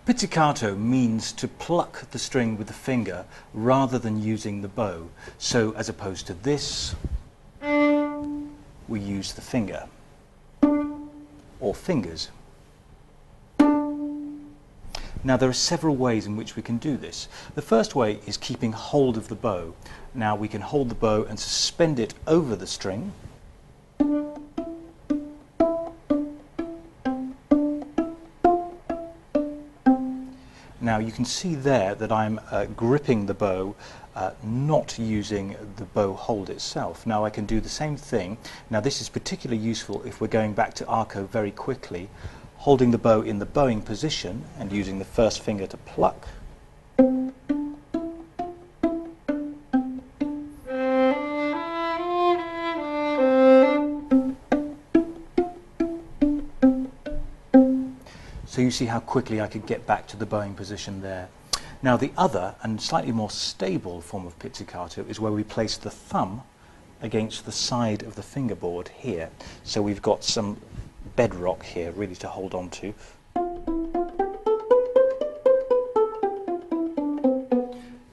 Pizzicato means to pluck the string with the finger rather than using the bow. So as opposed to this, we use the finger or fingers. Now there are several ways in which we can do this. The first way is keeping hold of the bow. Now we can hold the bow and suspend it over the string. Now you can see there that I'm gripping the bow, not using the bow hold itself. Now I can do the same thing. Now this is particularly useful if we're going back to arco very quickly, holding the bow in the bowing position and using the first finger to pluck. So you see how quickly I could get back to the bowing position there. Now the other and slightly more stable form of pizzicato is where we place the thumb against the side of the fingerboard here. So we've got some bedrock here really to hold on to.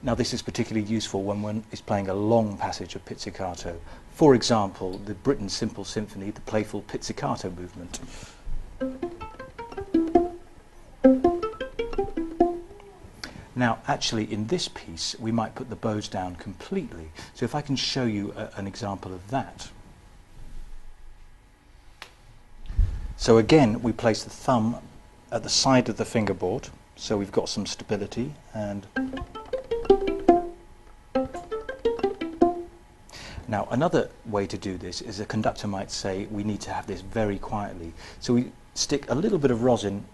Now this is particularly useful when one is playing a long passage of pizzicato. For example, the Britten Simple Symphony, the playful pizzicato movement. Now actually in this piece we might put the bows down completely. So if I can show you an example of that. So again we place the thumb at the side of the fingerboard so we've got some stability, and now another way to do this is a conductor might say we need to have this very quietly. So we stick a little bit of rosin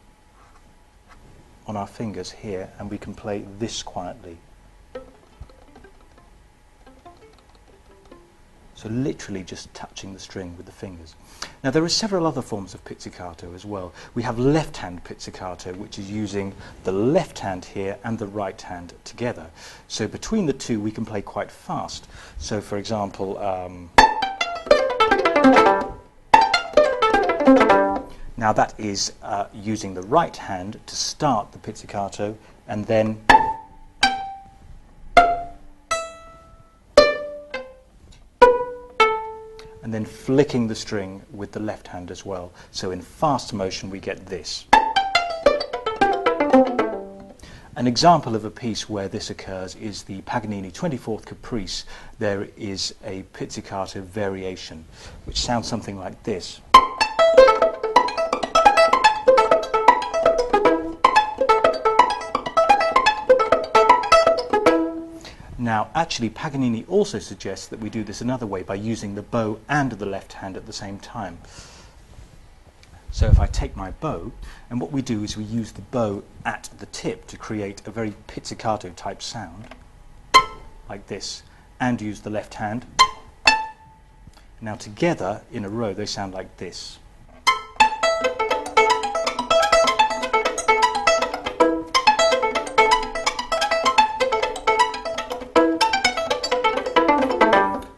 on our fingers here and we can play this quietly. So literally just touching the string with the fingers. Now there are several other forms of pizzicato as well. We have left-hand pizzicato, which is using the left hand here and the right hand together. So between the two we can play quite fast. So for example, now that is using the right hand to start the pizzicato and then flicking the string with the left hand as well. So in fast motion we get this. An example of a piece where this occurs is the Paganini 24th Caprice. There is a pizzicato variation which sounds something like this. Now actually Paganini also suggests that we do this another way by using the bow and the left hand at the same time. So if I take my bow, and what we do is we use the bow at the tip to create a very pizzicato type sound, like this, and use the left hand. Now together in a row they sound like this.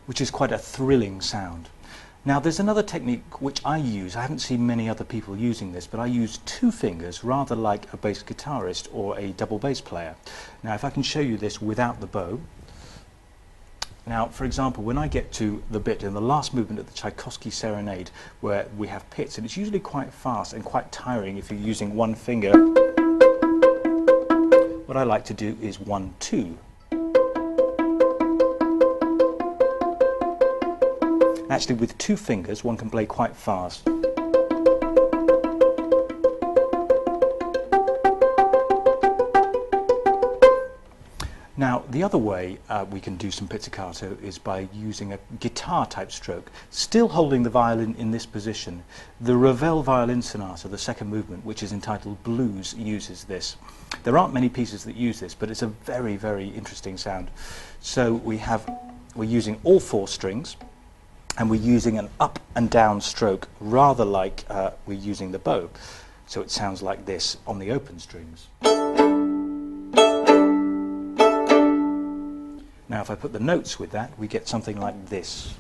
Which is quite a thrilling sound. Now there's another technique which I use. I haven't seen many other people using this, but I use two fingers rather like a bass guitarist or a double bass player. Now if I can show you this without the bow. Now for example, when I get to the bit in the last movement of the Tchaikovsky Serenade where we have pits, and it's usually quite fast and quite tiring if you're using one finger, what I like to do is 1-2. Actually, with two fingers, one can play quite fast. Now, the other way we can do some pizzicato is by using a guitar-type stroke, still holding the violin in this position. The Ravel Violin Sonata, the second movement, which is entitled Blues, uses this. There aren't many pieces that use this, but it's a very, very interesting sound. So we're using all four strings, and we're using an up and down stroke rather like we're using the bow. So it sounds like this on the open strings. Now if I put the notes with that, we get something like this.